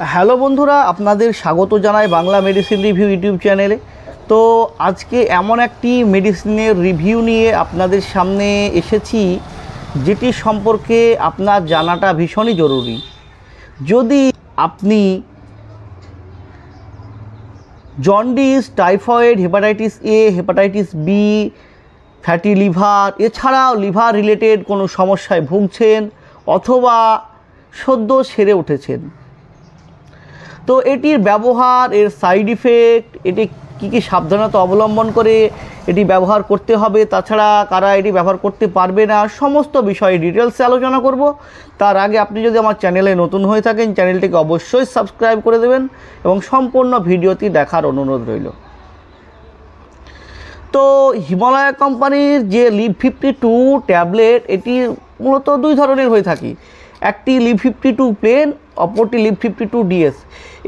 Hello বন্ধুরা, আপনাদের স্বাগত জানাই বাংলা মেডিসিন রিভিউ ইউটিউব চ্যানেলে। তো আজকে এমন একটি মেডিসিনের রিভিউ নিয়ে আপনাদের সামনে এসেছি যেটি সম্পর্কে আপনার জানাটা ভীষণই জরুরি। যদি আপনি jaundice, typhoid, hepatitis A, hepatitis B, fatty liver এছাড়াও লিভার রিলেটেড কোনো সমস্যায় ভুগছেন অথবা সদ্য সেরে উঠেছেন, তো এটির ব্যবহার, এর সাইড ইফেক্ট, এটি কী সাবধানতা অবলম্বন করে এটি ব্যবহার করতে হবে, তাছাড়া কারা এটি ব্যবহার করতে পারবে না, সমস্ত বিষয়ে ডিটেলসে আলোচনা করব। তার আগে আপনি যদি আমার চ্যানেলে নতুন হয়ে থাকেন, চ্যানেলটিকে অবশ্যই সাবস্ক্রাইব করে দেবেন এবং সম্পূর্ণ ভিডিওটি দেখার অনুরোধ রইল। তো হিমালয়া কোম্পানির যে LIV52 ট্যাবলেট, এটি মূলত দুই ধরনের হয়ে থাকে। একটি LIV52 প্লেন, অপরটি LIV52 DS।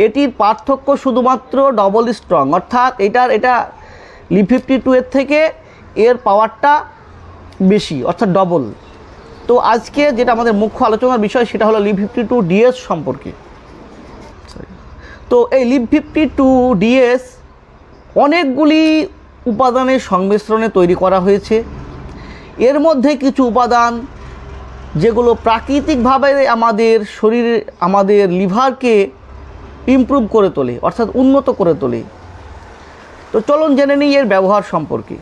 এটির পার্থক্য শুধুমাত্র ডবল স্ট্রং, অর্থাৎ এটা LIV52 এর থেকে এর পাওয়ারটা বেশি, অর্থাৎ ডবল। তো আজকে যেটা আমাদের মুখ্য আলোচনার বিষয় সেটা হলো LIV52 DS সম্পর্কে। তো এই LIV52 DS অনেকগুলি উপাদানের সংমিশ্রণে তৈরি করা হয়েছে। এর মধ্যে কিছু উপাদান যেগুলো প্রাকৃতিকভাবে আমাদের শরীরে, আমাদের লিভারকে ইমপ্রুভ করে তোলে, অর্থাৎ উন্নত করে তোলে। তো চলুন জেনে নিই এর ব্যবহার সম্পর্কে।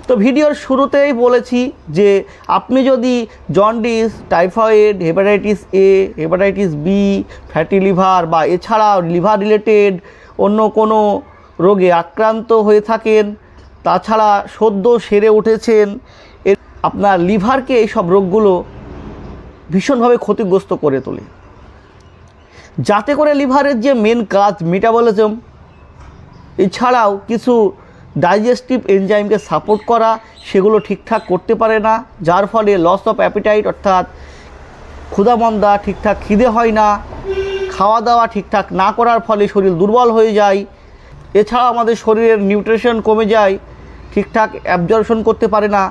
তো ভিডিওর শুরুতেই বলেছি যে আপনি যদি jaundice, typhoid, hepatitis A, hepatitis B, fatty liver বা এছাড়াও লিভার রিলেটেড অন্য কোনো রোগে আক্রান্ত হয়ে থাকেন, তাছাড়া সদ্য সেরে উঠেছেন, আপনার লিভারকে এইসব রোগগুলো ভীষণভাবে ক্ষতিগ্রস্ত করে তোলে। যাতে করে লিভারের যে মেন কাজ মেটাবলিজম, এছাড়াও কিছু ডাইজেস্টিভ এনজাইমকে সাপোর্ট করা, সেগুলো ঠিকঠাক করতে পারে না, যার ফলে লস অফ অ্যাপিটাইট, অর্থাৎ ক্ষুধামন্দা, ঠিকঠাক খিদে হয় না, খাওয়া দাওয়া ঠিকঠাক না করার ফলে শরীর দুর্বল হয়ে যায়। এছাড়াও আমাদের শরীরের নিউট্রিশন কমে যায়, ঠিকঠাক অ্যাবজর্পশন করতে পারে না।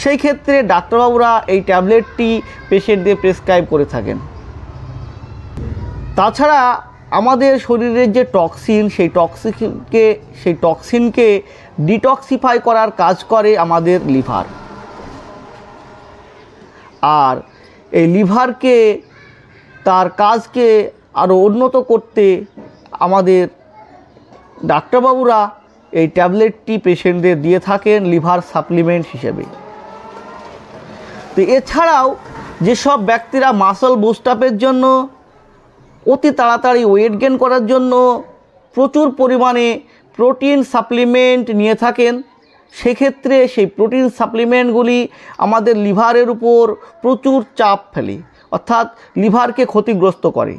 সেই ক্ষেত্রে ডাক্তারবাবুরা এই ট্যাবলেটটি পেশেন্টদের প্রেসক্রাইব করে থাকেন। তাছাড়া আমাদের শরীরের যে টক্সিন, সেই টক্সিনকে ডিটক্সিফাই করার কাজ করে আমাদের লিভার। আর এই লিভারকে, তার কাজকে আরও উন্নত করতে আমাদের ডাক্তারবাবুরা এই ট্যাবলেটটি পেশেন্টদের দিয়ে থাকেন লিভার সাপ্লিমেন্ট হিসেবে। তো এছাড়াও যেসব ব্যক্তিরা মাসল বুস্ট আপের জন্য, অতি তাড়াতাড়ি ওয়েট গেইন করার জন্য প্রচুর পরিমাণে প্রোটিন সাপ্লিমেন্ট নিয়ে থাকেন, সেক্ষেত্রে সেই প্রোটিন সাপ্লিমেন্টগুলি আমাদের লিভারের উপর প্রচুর চাপ ফেলে, অর্থাৎ লিভারকে ক্ষতিগ্রস্ত করে।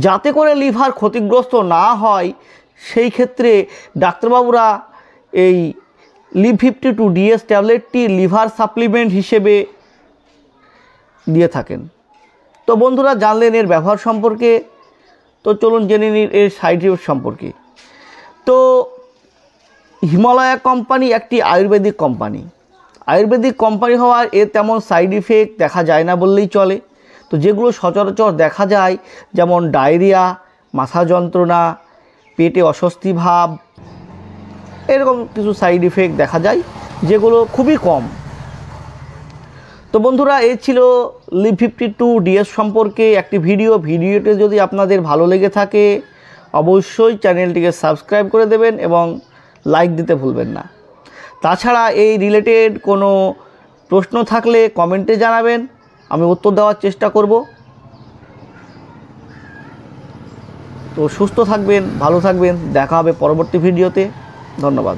যাতে করে লিভার ক্ষতিগ্রস্ত না হয় সেই ক্ষেত্রে ডাক্তারবাবুরা এই LIV52 DS ট্যাবলেটটি লিভার সাপ্লিমেন্ট হিসেবে দিয়ে থাকেন। তো বন্ধুরা, জানলেন এর ব্যবহার সম্পর্কে। তো চলুন জেনে নিন এর সাইড ইফেক্ট সম্পর্কে। তো হিমালয়া কোম্পানি একটি আয়ুর্বেদিক কোম্পানি হওয়ার এর তেমন সাইড ইফেক্ট দেখা যায় না বললেই চলে। তো যেগুলো সচরাচর দেখা যায়, যেমন ডায়রিয়া, মাথা যন্ত্রণা, পেটে অস্বস্তি ভাব, এরকম কিছু সাইড ইফেক্ট দেখা যায়, যেগুলো খুবই কম। তো বন্ধুরা, এই ছিল LIV52 DS সম্পর্কে একটি ভিডিওটি যদি আপনাদের ভালো লেগে থাকে অবশ্যই চ্যানেলটিকে সাবস্ক্রাইব করে দেবেন এবং লাইক দিতে ভুলবেন না। তাছাড়া এই রিলেটেড কোনো প্রশ্ন থাকলে কমেন্টে জানাবেন, আমি উত্তর দেওয়ার চেষ্টা করব। তো সুস্থ থাকবেন, ভালো থাকবেন, দেখা হবে পরবর্তী ভিডিওতে। ধন্যবাদ।